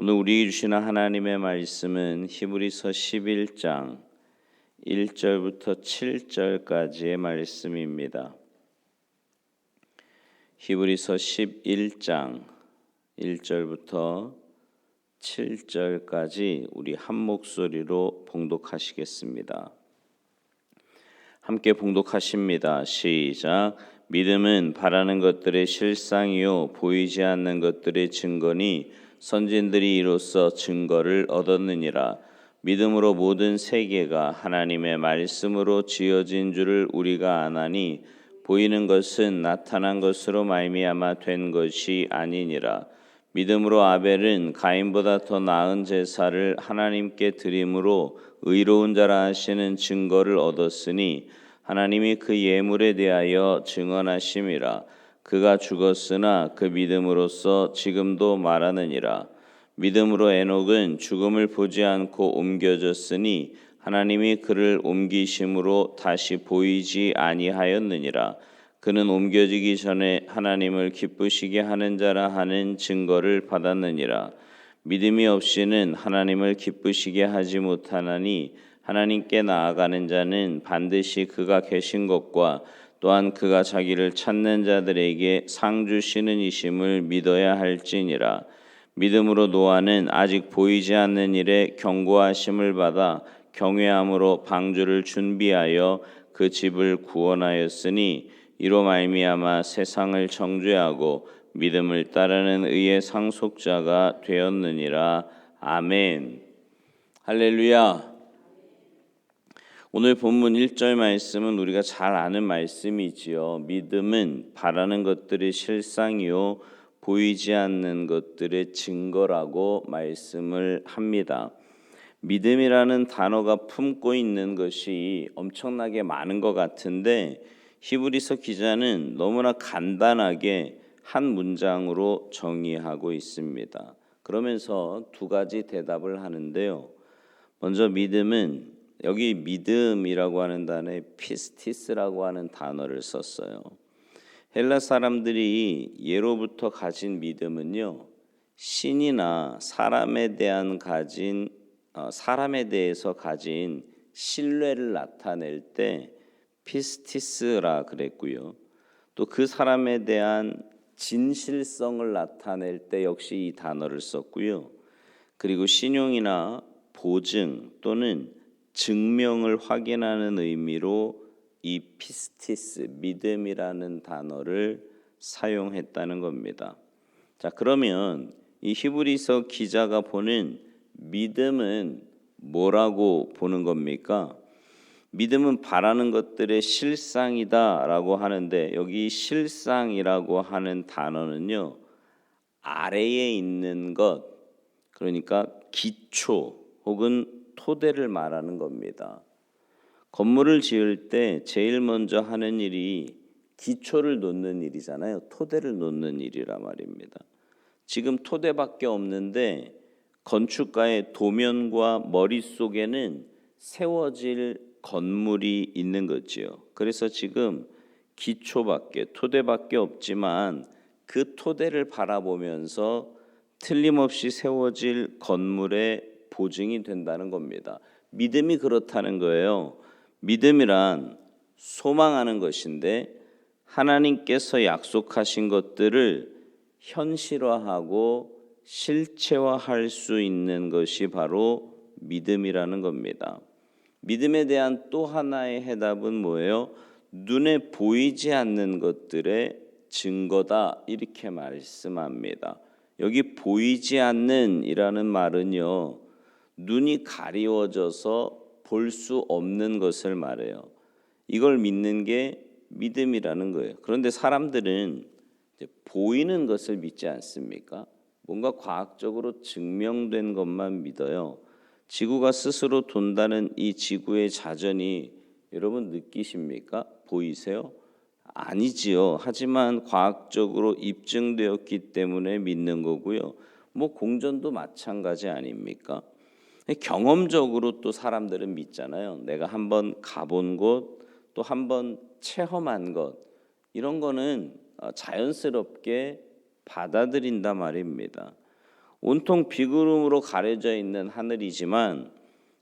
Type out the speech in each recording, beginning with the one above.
오늘 우리에게 주시는 하나님의 말씀은 히브리서 11장 1절부터 7절까지의 말씀입니다. 히브리서 11장 1절부터 7절까지 우리 한 목소리로 봉독하시겠습니다. 함께 봉독하십니다. 시작. 믿음은 바라는 것들의 실상이요 보이지 않는 것들의 증거니 선진들이 이로써 증거를 얻었느니라. 믿음으로 모든 세계가 하나님의 말씀으로 지어진 줄을 우리가 아나니 보이는 것은 나타난 것으로 말미암아 된 것이 아니니라. 믿음으로 아벨은 가인보다 더 나은 제사를 하나님께 드림으로 의로운 자라 하시는 증거를 얻었으니 하나님이 그 예물에 대하여 증언하심이라. 그가 죽었으나 그 믿음으로써 지금도 말하느니라. 믿음으로 에녹은 죽음을 보지 않고 옮겨졌으니 하나님이 그를 옮기심으로 다시 보이지 아니하였느니라. 그는 옮겨지기 전에 하나님을 기쁘시게 하는 자라 하는 증거를 받았느니라. 믿음이 없이는 하나님을 기쁘시게 하지 못하나니 하나님께 나아가는 자는 반드시 그가 계신 것과 또한 그가 자기를 찾는 자들에게 상 주시는 이심을 믿어야 할지니라. 믿음으로 노아는 아직 보이지 않는 일에 경고하심을 받아 경외함으로 방주를 준비하여 그 집을 구원하였으니 이로 말미암아 세상을 정죄하고 믿음을 따르는 의의 상속자가 되었느니라. 아멘. 할렐루야. 오늘 본문 1절 말씀은 우리가 잘 아는 말씀이지요. 믿음은 바라는 것들의 실상이요 보이지 않는 것들의 증거라고 말씀을 합니다. 믿음이라는 단어가 품고 있는 것이 엄청나게 많은 것 같은데 히브리서 기자는 너무나 간단하게 한 문장으로 정의하고 있습니다. 그러면서 두 가지 대답을 하는데요. 먼저 믿음은 여기 믿음이라고 하는 단어에 피스티스라고 하는 단어를 썼어요. 헬라 사람들이 예로부터 가진 믿음은요, 신이나 사람에 대해서 가진 신뢰를 나타낼 때 피스티스라 그랬고요. 또 그 사람에 대한 진실성을 나타낼 때 역시 이 단어를 썼고요. 그리고 신용이나 보증 또는 증명을 확인하는 의미로 이 피스티스, 믿음이라는 단어를 사용했다는 겁니다. 자, 그러면 이 히브리서 기자가 보는 믿음은 뭐라고 보는 겁니까? 믿음은 바라는 것들의 실상이다라고 하는데 여기 실상이라고 하는 단어는요, 아래에 있는 것, 그러니까 기초 혹은 토대를 말하는 겁니다. 건물을 지을 때 제일 먼저 하는 일이 기초를 놓는 일이잖아요. 토대를 놓는 일이라 말입니다. 지금 토대밖에 없는데 건축가의 도면과 머릿속에는 세워질 건물이 있는 거지요. 그래서 지금 토대밖에 없지만 그 토대를 바라보면서 틀림없이 세워질 건물의 보증이 된다는 겁니다. 믿음이 그렇다는 거예요. 믿음이란 소망하는 것인데 하나님께서 약속하신 것들을 현실화하고 실체화할 수 있는 것이 바로 믿음이라는 겁니다. 믿음에 대한 또 하나의 해답은 뭐예요? 눈에 보이지 않는 것들의 증거다, 이렇게 말씀합니다. 여기 보이지 않는 이라는 말은요, 눈이 가리워져서 볼 수 없는 것을 말해요. 이걸 믿는 게 믿음이라는 거예요. 그런데 사람들은 이제 보이는 것을 믿지 않습니까? 뭔가 과학적으로 증명된 것만 믿어요. 지구가 스스로 돈다는 이 지구의 자전이 여러분 느끼십니까? 보이세요? 아니지요. 하지만 과학적으로 입증되었기 때문에 믿는 거고요. 뭐 공전도 마찬가지 아닙니까? 경험적으로 또 사람들은 믿잖아요. 내가 한번 가본 곳, 또 한번 체험한 것, 이런 거는 자연스럽게 받아들인다 말입니다. 온통 비구름으로 가려져 있는 하늘이지만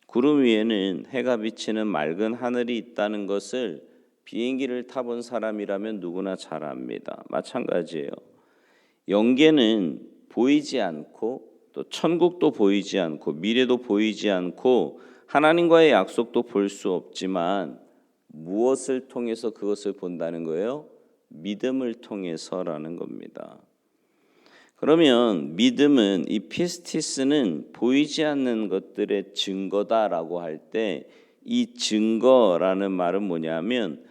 구름 위에는 해가 비치는 맑은 하늘이 있다는 것을 비행기를 타본 사람이라면 누구나 잘 압니다. 마찬가지예요. 영계는 보이지 않고 또 천국도 보이지 않고 미래도 보이지 않고 하나님과의 약속도 볼 수 없지만 무엇을 통해서 그것을 본다는 거예요? 믿음을 통해서라는 겁니다. 그러면 믿음은, 이 피스티스는 보이지 않는 것들의 증거다라고 할 때 이 증거라는 말은 뭐냐면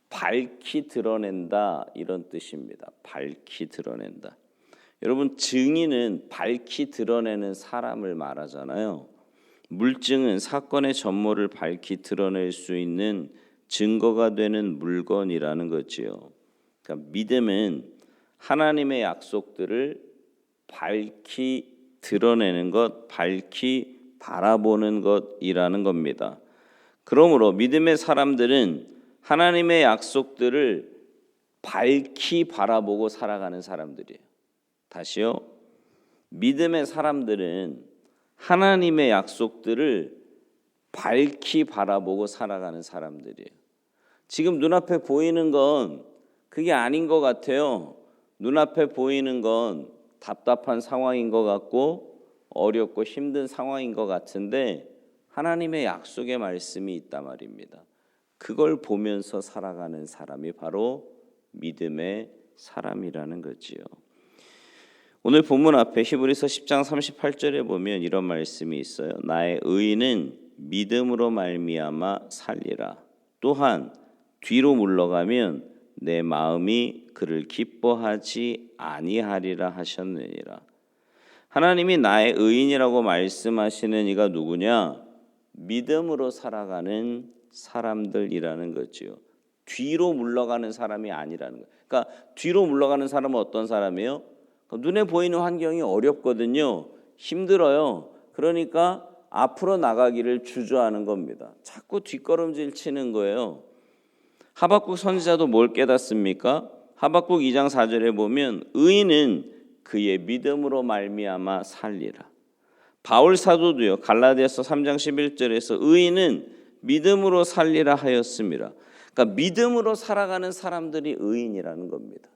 밝히 드러낸다 이런 뜻입니다. 밝히 드러낸다. 여러분, 증인은 밝히 드러내는 사람을 말하잖아요. 물증은 사건의 전모를 밝히 드러낼 수 있는 증거가 되는 물건이라는 거지요. 그러니까 믿음은 하나님의 약속들을 밝히 드러내는 것, 밝히 바라보는 것이라는 겁니다. 그러므로 믿음의 사람들은 하나님의 약속들을 밝히 바라보고 살아가는 사람들이에요. 다시요. 믿음의 사람들은 하나님의 약속들을 밝히 바라보고 살아가는 사람들이에요. 지금 눈앞에 보이는 건 그게 아닌 것 같아요. 눈앞에 보이는 건 답답한 상황인 것 같고 어렵고 힘든 상황인 것 같은데 하나님의 약속의 말씀이 있단 말입니다. 그걸 보면서 살아가는 사람이 바로 믿음의 사람이라는 거지요. 오늘 본문 앞에 히브리서 10장 38절에 보면 이런 말씀이 있어요. 나의 의인은 믿음으로 말미암아 살리라. 또한 뒤로 물러가면 내 마음이 그를 기뻐하지 아니하리라 하셨느니라. 하나님이 나의 의인이라고 말씀하시는 이가 누구냐? 믿음으로 살아가는 사람들이라는 거지요. 뒤로 물러가는 사람이 아니라는 거예요. 그러니까 뒤로 물러가는 사람은 어떤 사람이에요? 눈에 보이는 환경이 어렵거든요. 힘들어요. 그러니까 앞으로 나가기를 주저하는 겁니다. 자꾸 뒷걸음질 치는 거예요. 하박국 선지자도 뭘 깨닫습니까? 하박국 2장 4절에 보면 의인은 그의 믿음으로 말미암아 살리라. 바울 사도도요. 갈라디아서 3장 11절에서 의인은 믿음으로 살리라 하였습니다. 그러니까 믿음으로 살아가는 사람들이 의인이라는 겁니다.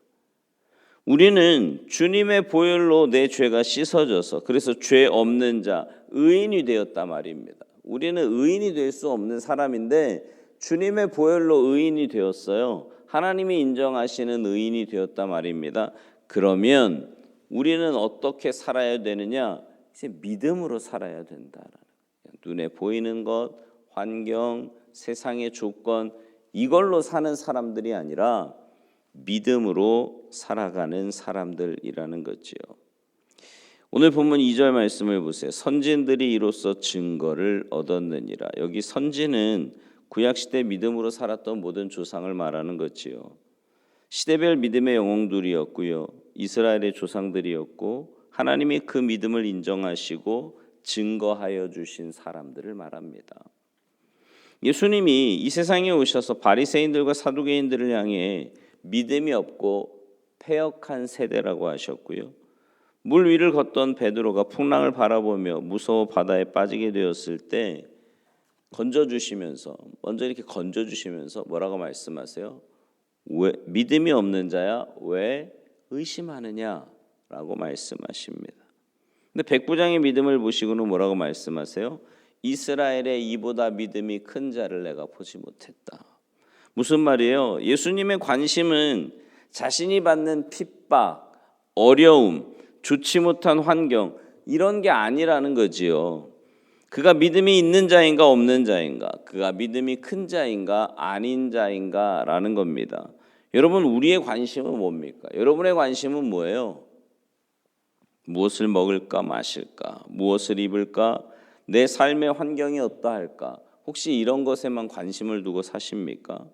우리는 주님의 보혈로 내 죄가 씻어져서 그래서 죄 없는 자, 의인이 되었단 말입니다. 우리는 의인이 될 수 없는 사람인데 주님의 보혈로 의인이 되었어요. 하나님이 인정하시는 의인이 되었단 말입니다. 그러면 우리는 어떻게 살아야 되느냐? 이제 믿음으로 살아야 된다라는 거예요. 눈에 보이는 것, 환경, 세상의 조건 이걸로 사는 사람들이 아니라 믿음으로 살아가는 사람들이라는 거지요. 오늘 본문 2절 말씀을 보세요. 선진들이 이로써 증거를 얻었느니라. 여기 선진은 구약시대 믿음으로 살았던 모든 조상을 말하는 거지요. 시대별 믿음의 영웅들이었고요. 이스라엘의 조상들이었고 하나님이 그 믿음을 인정하시고 증거하여 주신 사람들을 말합니다. 예수님이 이 세상에 오셔서 바리새인들과 사두개인들을 향해 믿음이 없고 패역한 세대라고 하셨고요. 물 위를 걷던 베드로가 풍랑을 바라보며 무서워 바다에 빠지게 되었을 때 먼저 이렇게 건져주시면서 뭐라고 말씀하세요? 왜 믿음이 없는 자야 왜 의심하느냐라고 말씀하십니다. 근데 백부장의 믿음을 보시고는 뭐라고 말씀하세요? 이스라엘의 이보다 믿음이 큰 자를 내가 보지 못했다. 무슨 말이에요? 예수님의 관심은 자신이 받는 핍박, 어려움, 좋지 못한 환경 이런 게 아니라는 거지요. 그가 믿음이 있는 자인가 없는 자인가, 그가 믿음이 큰 자인가 아닌 자인가 라는 겁니다. 여러분, 우리의 관심은 뭡니까? 여러분의 관심은 뭐예요? 무엇을 먹을까 마실까, 무엇을 입을까, 내 삶의 환경이 어떠할까, 혹시 이런 것에만 관심을 두고 사십니까?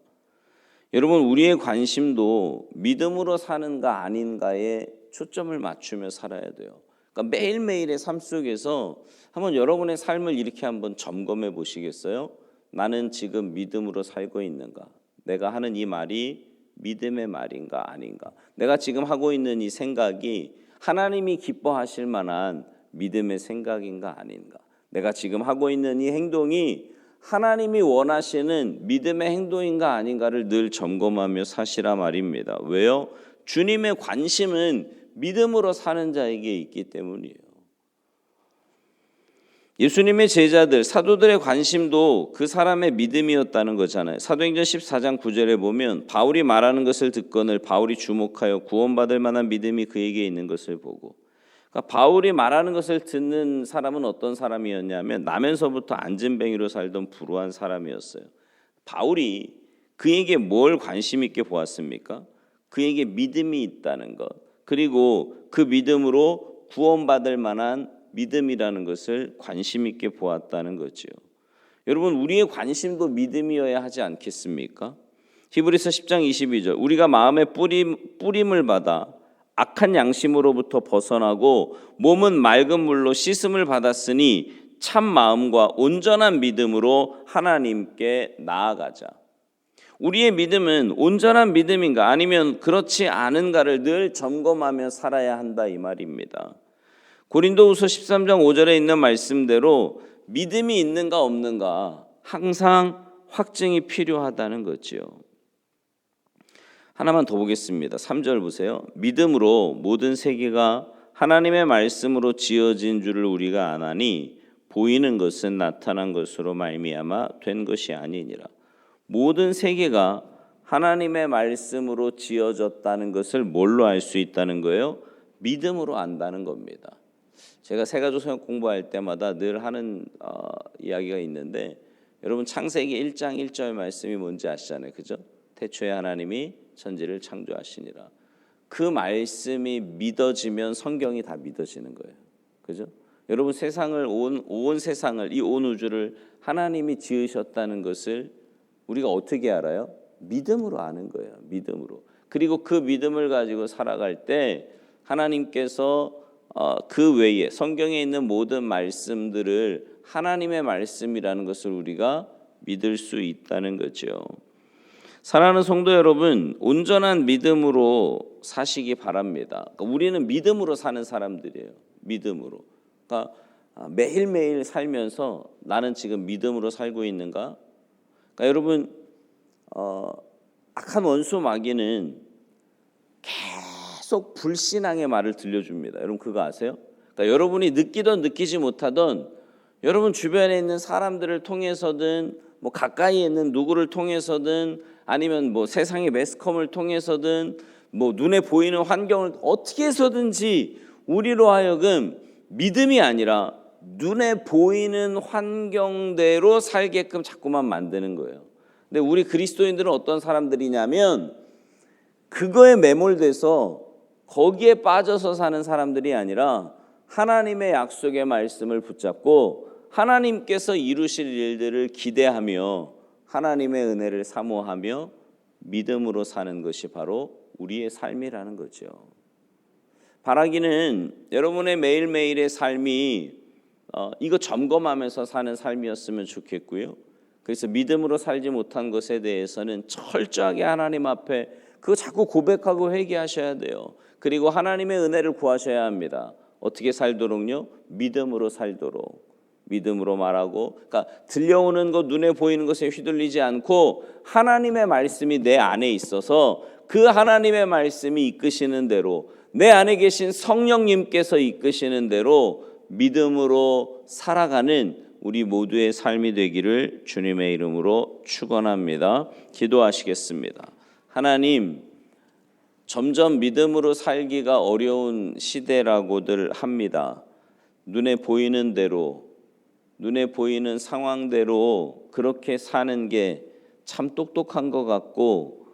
여러분, 우리의 관심도 믿음으로 사는가 아닌가에 초점을 맞추며 살아야 돼요. 그러니까 매일매일의 삶 속에서 한번 여러분의 삶을 이렇게 한번 점검해 보시겠어요? 나는 지금 믿음으로 살고 있는가? 내가 하는 이 말이 믿음의 말인가 아닌가? 내가 지금 하고 있는 이 생각이 하나님이 기뻐하실 만한 믿음의 생각인가 아닌가? 내가 지금 하고 있는 이 행동이 하나님이 원하시는 믿음의 행동인가 아닌가를 늘 점검하며 사시라 말입니다. 왜요? 주님의 관심은 믿음으로 사는 자에게 있기 때문이에요. 예수님의 제자들, 사도들의 관심도 그 사람의 믿음이었다는 거잖아요. 사도행전 14장 9절에 보면 바울이 말하는 것을 듣거늘 바울이 주목하여 구원받을 만한 믿음이 그에게 있는 것을 보고, 그러니까 바울이 말하는 것을 듣는 사람은 어떤 사람이었냐면 나면서부터 안진뱅이로 살던 불우한 사람이었어요. 바울이 그에게 뭘 관심 있게 보았습니까? 그에게 믿음이 있다는 것, 그리고 그 믿음으로 구원받을 만한 믿음이라는 것을 관심 있게 보았다는 거죠. 여러분, 우리의 관심도 믿음이어야 하지 않겠습니까? 히브리서 10장 22절, 우리가 마음의 뿌림을 받아 악한 양심으로부터 벗어나고 몸은 맑은 물로 씻음을 받았으니 참 마음과 온전한 믿음으로 하나님께 나아가자. 우리의 믿음은 온전한 믿음인가 아니면 그렇지 않은가를 늘 점검하며 살아야 한다, 이 말입니다. 고린도후서 13장 5절에 있는 말씀대로 믿음이 있는가 없는가 항상 확증이 필요하다는 거죠. 하나만 더 보겠습니다. 3절 보세요. 믿음으로 모든 세계가 하나님의 말씀으로 지어진 줄을 우리가 아나니 보이는 것은 나타난 것으로 말미암아 된 것이 아니니라. 모든 세계가 하나님의 말씀으로 지어졌다는 것을 뭘로 알 수 있다는 거예요? 믿음으로 안다는 겁니다. 제가 세가족 성역 공부할 때마다 늘 하는 이야기가 있는데, 여러분 창세기 1장 1절 말씀이 뭔지 아시잖아요, 그죠? 태초에 하나님이 천지를 창조하시니라. 그 말씀이 믿어지면 성경이 다 믿어지는 거예요, 그죠? 여러분 세상을 온 세상을, 이 온 우주를 하나님이 지으셨다는 것을 우리가 어떻게 알아요? 믿음으로 아는 거예요, 믿음으로. 그리고 그 믿음을 가지고 살아갈 때 하나님께서 그 외에 성경에 있는 모든 말씀들을 하나님의 말씀이라는 것을 우리가 믿을 수 있다는 거죠. 사랑하는 성도 여러분, 온전한 믿음으로 사시기 바랍니다. 그러니까 우리는 믿음으로 사는 사람들이에요. 믿음으로. 그러니까 매일매일 살면서 나는 지금 믿음으로 살고 있는가? 그러니까 여러분, 악한 원수 마귀는 계속 불신앙의 말을 들려줍니다. 여러분 그거 아세요? 그러니까 여러분이 느끼던 느끼지 못하던, 여러분 주변에 있는 사람들을 통해서든 뭐 가까이 있는 누구를 통해서든 아니면 뭐 세상의 매스컴을 통해서든 뭐 눈에 보이는 환경을 어떻게 해서든지 우리로 하여금 믿음이 아니라 눈에 보이는 환경대로 살게끔 자꾸만 만드는 거예요. 근데 우리 그리스도인들은 어떤 사람들이냐면 그거에 매몰돼서 거기에 빠져서 사는 사람들이 아니라 하나님의 약속의 말씀을 붙잡고 하나님께서 이루실 일들을 기대하며 하나님의 은혜를 사모하며 믿음으로 사는 것이 바로 우리의 삶이라는 거죠. 바라기는 여러분의 매일매일의 삶이 이거 점검하면서 사는 삶이었으면 좋겠고요. 그래서 믿음으로 살지 못한 것에 대해서는 철저하게 하나님 앞에 그거 자꾸 고백하고 회개하셔야 돼요. 그리고 하나님의 은혜를 구하셔야 합니다. 어떻게 살도록요? 믿음으로 살도록. 믿음으로 말하고, 그러니까 들려오는 것, 눈에 보이는 것에 휘둘리지 않고 하나님의 말씀이 내 안에 있어서 그 하나님의 말씀이 이끄시는 대로, 내 안에 계신 성령님께서 이끄시는 대로 믿음으로 살아가는 우리 모두의 삶이 되기를 주님의 이름으로 축원합니다. 기도하시겠습니다. 하나님, 점점 믿음으로 살기가 어려운 시대라고들 합니다. 눈에 보이는 대로, 눈에 보이는 상황대로 그렇게 사는 게 참 똑똑한 것 같고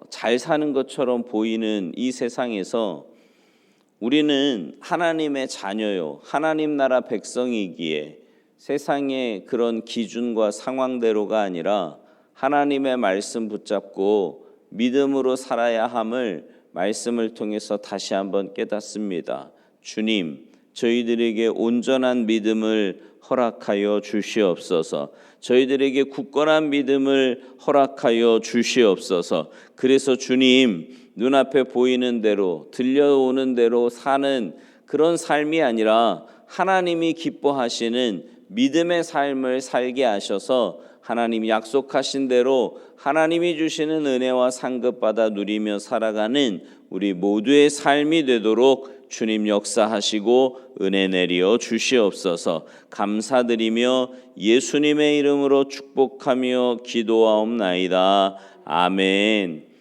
잘 사는 것처럼 보이는 이 세상에서 우리는 하나님의 자녀요, 하나님 나라 백성이기에 세상의 그런 기준과 상황대로가 아니라 하나님의 말씀 붙잡고 믿음으로 살아야 함을 말씀을 통해서 다시 한번 깨닫습니다. 주님, 저희들에게 온전한 믿음을 허락하여 주시옵소서. 저희들에게 굳건한 믿음을 허락하여 주시옵소서. 그래서 주님, 눈앞에 보이는 대로 들려오는 대로 사는 그런 삶이 아니라 하나님이 기뻐하시는 믿음의 삶을 살게 하셔서 하나님이 약속하신 대로 하나님이 주시는 은혜와 상급받아 누리며 살아가는 우리 모두의 삶이 되도록 주님 역사하시고 은혜 내려 주시옵소서. 감사드리며 예수님의 이름으로 축복하며 기도하옵나이다. 아멘.